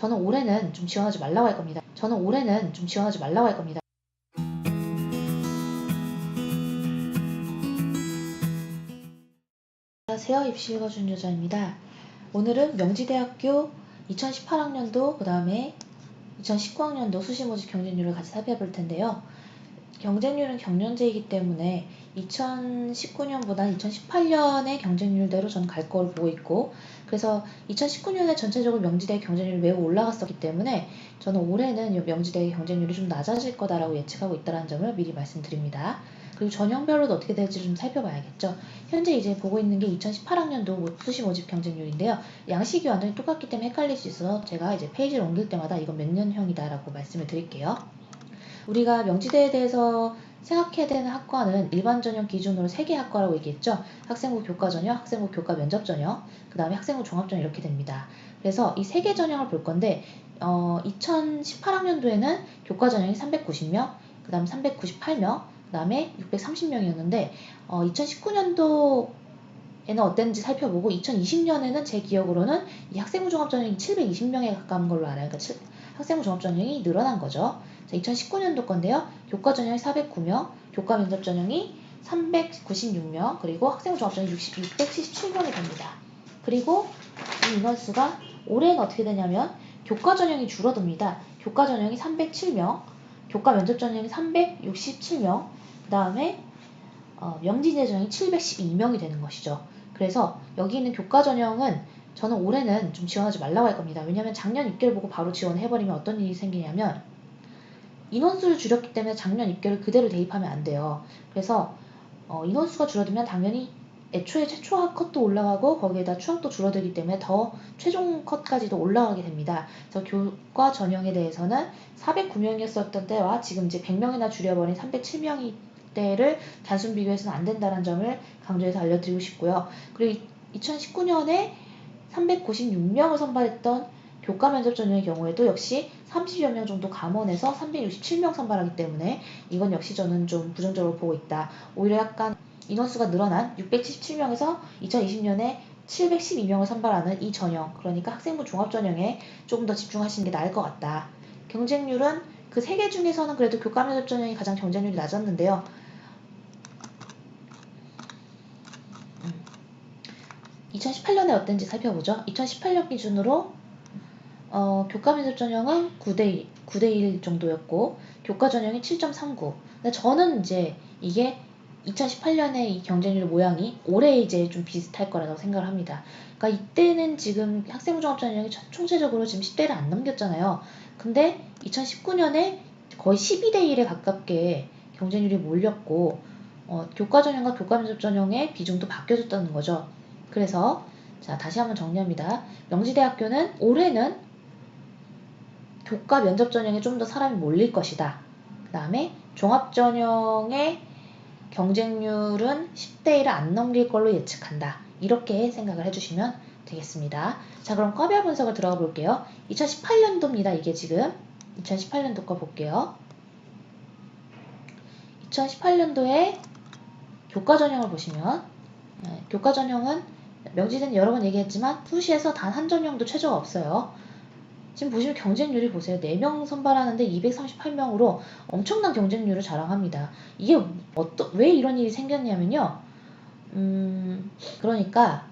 저는 올해는 좀 지원하지 말라고 할 겁니다. 저는 올해는 좀 지원하지 말라고 할 겁니다. 안녕하세요. 입시 읽어준 여자입니다. 오늘은 명지대학교 2018학년도 그 다음에 2019학년도 수시모집 경쟁률을 같이 살펴볼 텐데요. 경쟁률은 경년제이기 때문에 2019년보다 2018년의 경쟁률대로 저는 갈 걸 보고 있고, 그래서 2019년에 전체적으로 명지대 경쟁률이 매우 올라갔었기 때문에 저는 올해는 명지대의 경쟁률이 좀 낮아질 거다라고 예측하고 있다는 점을 미리 말씀드립니다. 그리고 전형별로도 어떻게 될지 좀 살펴봐야겠죠. 현재 이제 보고 있는 게 2018학년도 수시 모집 경쟁률인데요. 양식이 완전히 똑같기 때문에 헷갈릴 수 있어서 제가 이제 페이지를 옮길 때마다 이건 몇 년형이다라고 말씀을 드릴게요. 우리가 명지대에 대해서 생각해야 되는 학과는 일반 전형 기준으로 3개 학과라고 얘기했죠. 학생부 교과 전형, 학생부 교과 면접 전형, 그 다음에 학생부 종합 전형 이렇게 됩니다. 그래서 이 3개 전형을 볼 건데 2018학년도에는 교과 전형이 390명, 그 다음 398명, 그 다음에 630명이었는데 2019년도에는 어땠는지 살펴보고 2020년에는 제 기억으로는 이 학생부 종합 전형이 720명에 가까운 걸로 알아요. 그러니까 학생부 종합 전형이 늘어난 거죠. 2019년도 건데요. 교과 전형이 409명, 교과 면접 전형이 396명, 그리고 학생부 종합 전형이 677명이 됩니다. 그리고 이 인원수가 올해는 어떻게 되냐면 교과 전형이 줄어듭니다. 교과 전형이 307명, 교과 면접 전형이 367명, 그 다음에 명지대 전형이 712명이 되는 것이죠. 그래서 여기 있는 교과 전형은 저는 올해는 좀 지원하지 말라고 할 겁니다. 왜냐하면 작년 입결 보고 바로 지원해버리면 어떤 일이 생기냐면 인원수를 줄였기 때문에 작년 입결을 그대로 대입하면 안 돼요. 그래서 인원수가 줄어들면 당연히 애초에 최초 컷도 올라가고 거기에다 추억도 줄어들기 때문에 더 최종 컷까지도 올라가게 됩니다. 그래서 교과 전형에 대해서는 409명이었던 때와 지금 이제 100명이나 줄여버린 307명이 때를 단순 비교해서는 안 된다는 점을 강조해서 알려드리고 싶고요. 그리고 2019년에 396명을 선발했던 교과 면접 전형의 경우에도 역시 30여 명 정도 감원해서 367명 선발하기 때문에 이건 역시 저는 좀 부정적으로 보고 있다. 오히려 약간 인원수가 늘어난 677명에서 2020년에 712명을 선발하는 이 전형, 그러니까 학생부 종합 전형에 조금 더 집중하시는 게 나을 것 같다. 경쟁률은 그 3개 중에서는 그래도 교과 면접 전형이 가장 경쟁률이 낮았는데요. 2018년에 어땠는지 살펴보죠. 2018년 기준으로 교과 면접 전형은 9대1 정도였고 교과 전형이 7.39. 근데 저는 이제 이게 2018년에 이 경쟁률 모양이 올해 이제 좀 비슷할 거라고 생각을 합니다. 그러니까 이때는 지금 학생부 종합 전형이 총체적으로 지금 10대를 안 넘겼잖아요. 근데 2019년에 거의 12대1에 가깝게 경쟁률이 몰렸고 교과 전형과 교과 면접 전형의 비중도 바뀌어졌다는 거죠. 그래서 자, 다시 한번 정리합니다. 명지대학교는 올해는 교과 면접 전형에 좀 더 사람이 몰릴 것이다. 그 다음에 종합 전형의 경쟁률은 10대1을 안 넘길 걸로 예측한다. 이렇게 생각을 해주시면 되겠습니다. 자, 그럼 과별 분석을 들어가 볼게요. 2018년도입니다. 이게 지금 2018년도 거 볼게요. 2018년도에 교과 전형을 보시면 교과 전형은 명지대는 여러 번 얘기했지만 수시에서 단 한 전형도 최저가 없어요. 지금 보시면 경쟁률이 보세요. 4명 선발하는데 238명으로 엄청난 경쟁률을 자랑합니다. 이게 왜 이런 일이 생겼냐면요. 그러니까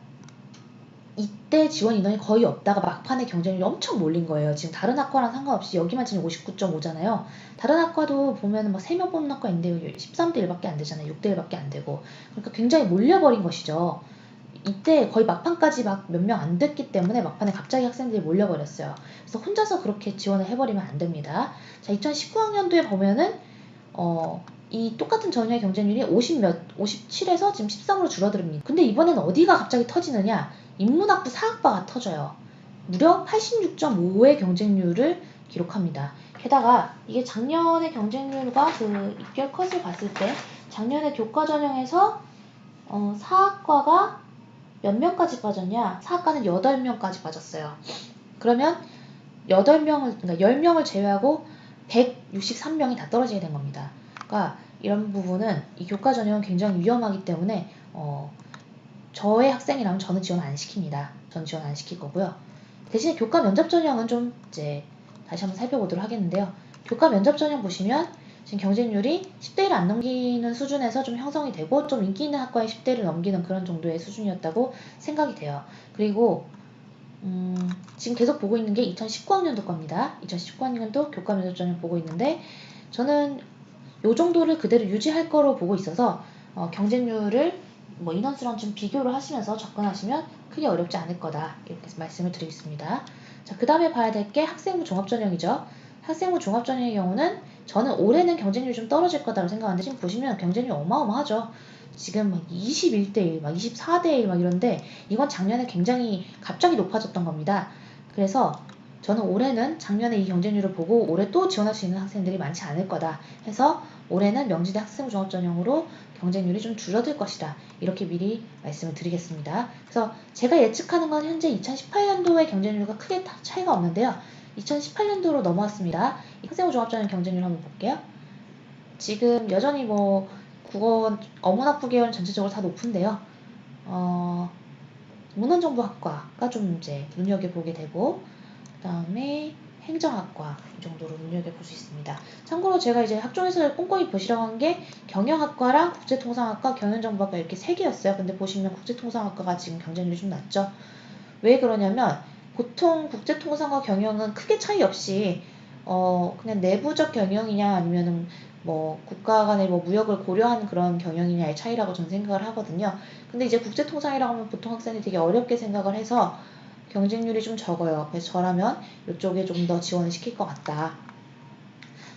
이때 지원 인원이 거의 없다가 막판에 경쟁률이 엄청 몰린 거예요. 지금 다른 학과랑 상관없이 여기만 지금 59.5잖아요. 다른 학과도 보면 막 3명 뽑는 학과 있는데 13대1밖에 안 되잖아요. 6대1밖에 안 되고. 그러니까 굉장히 몰려버린 것이죠. 이때 거의 막판까지 막 몇 명 안 됐기 때문에 막판에 갑자기 학생들이 몰려버렸어요. 그래서 혼자서 그렇게 지원을 해버리면 안 됩니다. 자, 2019학년도에 보면은 이 똑같은 전형의 경쟁률이 57에서 지금 13으로 줄어듭니다. 근데 이번에는 어디가 갑자기 터지느냐? 인문학부 사학과가 터져요. 무려 86.5의 경쟁률을 기록합니다. 게다가 이게 작년의 경쟁률과 그 입결 컷을 봤을 때 작년에 교과 전형에서 사학과가 몇 명까지 빠졌냐? 사학과는 8명까지 빠졌어요. 그러면 그러니까 10명을 제외하고 163명이 다 떨어지게 된 겁니다. 그러니까 이런 부분은 이 교과 전형은 굉장히 위험하기 때문에 저의 학생이라면 저는 지원 안 시킵니다. 저는 지원 안 시킬 거고요. 대신에 교과 면접 전형은 좀 이제 다시 한번 살펴보도록 하겠는데요. 교과 면접 전형 보시면 지금 경쟁률이 10대 1 안 넘기는 수준에서 좀 형성이 되고 좀 인기 있는 학과에 10대 1을 넘기는 그런 정도의 수준이었다고 생각이 돼요. 그리고 지금 계속 보고 있는 게 2019학년도 겁니다. 2019학년도 교과 면접 전형 보고 있는데 저는 요 정도를 그대로 유지할 거로 보고 있어서 경쟁률을 뭐 인원수랑 좀 비교를 하시면서 접근하시면 크게 어렵지 않을 거다 이렇게 말씀을 드리겠습니다. 자, 그 다음에 봐야 될 게 학생부 종합전형이죠. 학생부 종합전형의 경우는 저는 올해는 경쟁률이 좀 떨어질 거다라고 생각하는데 지금 보시면 경쟁률이 어마어마하죠. 지금 막 21대 1, 막 24대 1 막 이런데 이건 작년에 굉장히 갑자기 높아졌던 겁니다. 그래서 저는 올해는 작년에 이 경쟁률을 보고 올해 또 지원할 수 있는 학생들이 많지 않을 거다 해서 올해는 명지대 학생부 종합전형으로 경쟁률이 좀 줄어들 것이다. 이렇게 미리 말씀을 드리겠습니다. 그래서 제가 예측하는 건 현재 2018년도의 경쟁률과 크게 차이가 없는데요. 2018년도로 넘어왔습니다. 학생부 종합전형 경쟁률 한번 볼게요. 지금 여전히 뭐 국어, 어문학부 계열은 전체적으로 다 높은데요. 문헌정보학과가 좀 이제 눈여겨보게 되고 그 다음에 행정학과 이 정도로 눈여겨볼 수 있습니다. 참고로 제가 이제 학종에서 꼼꼼히 보시라고 한 게 경영학과랑 국제통상학과, 경영정보학과 이렇게 세 개였어요. 근데 보시면 국제통상학과가 지금 경쟁률이 좀 낮죠. 왜 그러냐면 보통 국제통상과 경영은 크게 차이 없이 그냥 내부적 경영이냐 아니면은 뭐 국가 간의 뭐 무역을 고려하는 그런 경영이냐의 차이라고 저는 생각을 하거든요. 근데 이제 국제통상이라고 하면 보통 학생들이 되게 어렵게 생각을 해서 경쟁률이 좀 적어요. 그래서 저라면 이쪽에 좀 더 지원을 시킬 것 같다.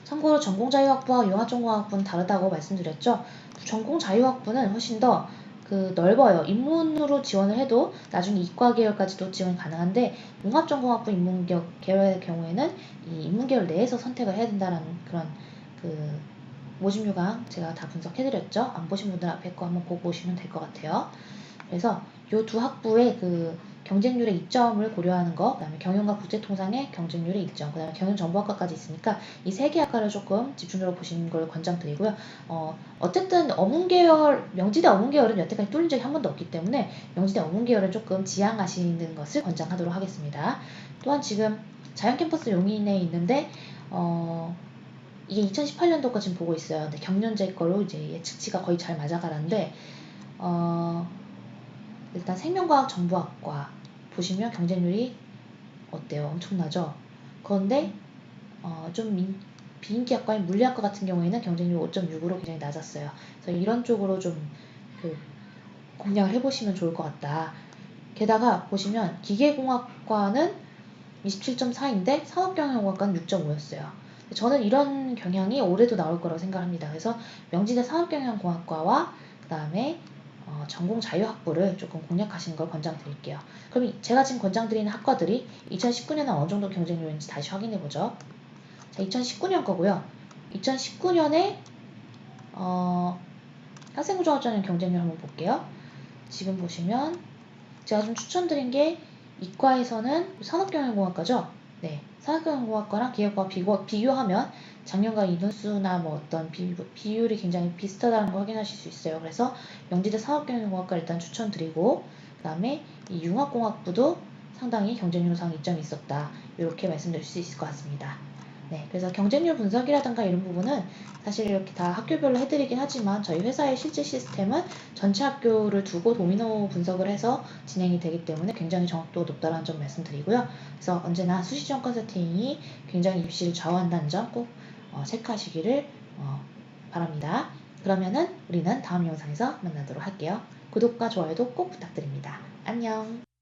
참고로 전공자유학부와 융합전공학부는 다르다고 말씀드렸죠. 전공자유학부는 훨씬 더 넓어요. 인문으로 지원을 해도 나중에 이과 계열까지도 지원이 가능한데 융합전공학부 계열의 경우에는 이 인문계열 내에서 선택을 해야 된다는 그런 모집 요강 제가 다 분석해드렸죠. 안 보신 분들 앞에 거 한번 보고 오시면 될 것 같아요. 그래서 이 두 학부의 경쟁률의 이점을 고려하는 거, 그다음에 경영과 국제통상의 경쟁률의 이점, 그다음에 경영정보학과까지 있으니까 이 세 개 학과를 조금 집중적으로 보시는 걸 권장드리고요. 어쨌든 어문계열, 명지대 어문계열은 여태까지 뚫린 적이 한 번도 없기 때문에 명지대 어문계열은 조금 지향하시는 것을 권장하도록 하겠습니다. 또한 지금 자연캠퍼스 용인에 있는데 이게 2018년도까지 지금 보고 있어요. 근데 경년제 거로 이제 예측치가 거의 잘 맞아가는데 일단 생명과학 정보학과 보시면 경쟁률이 어때요? 엄청나죠? 그런데 좀 비인기 학과인 물리학과 같은 경우에는 경쟁률 5.6으로 굉장히 낮았어요. 그래서 이런 쪽으로 좀 공략을 해보시면 좋을 것 같다. 게다가 보시면 기계공학과는 27.4인데 산업경영학과는 6.5였어요. 저는 이런 경향이 올해도 나올 거라고 생각합니다. 그래서 명지대 산업경영공학과와 그 다음에 전공 자유학부를 조금 공략하시는 걸 권장드릴게요. 그럼 제가 지금 권장드리는 학과들이 2019년에 어느 정도 경쟁률인지 다시 확인해보죠. 자, 2019년 거고요. 2019년에 학생부 종합전형 경쟁률 한번 볼게요. 지금 보시면 제가 좀 추천드린 게 이과에서는 산업경영공학과죠. 네, 산업경영공학과랑 기계과 비교하면 작년과 인원수나 뭐 어떤 비율이 굉장히 비슷하다는 걸 확인하실 수 있어요. 그래서 명지대 산업경영공학과 일단 추천드리고 그 다음에 이 융합공학부도 상당히 경쟁률상 이점이 있었다. 이렇게 말씀드릴 수 있을 것 같습니다. 네, 그래서 경쟁률 분석이라든가 이런 부분은 사실 이렇게 다 학교별로 해드리긴 하지만 저희 회사의 실제 시스템은 전체 학교를 두고 도미노 분석을 해서 진행이 되기 때문에 굉장히 정확도가 높다는 점 말씀드리고요. 그래서 언제나 수시지원 컨설팅이 굉장히 입시를 좌우한다는 점 꼭 체크하시기를 바랍니다. 그러면은 우리는 다음 영상에서 만나도록 할게요. 구독과 좋아요도 꼭 부탁드립니다. 안녕.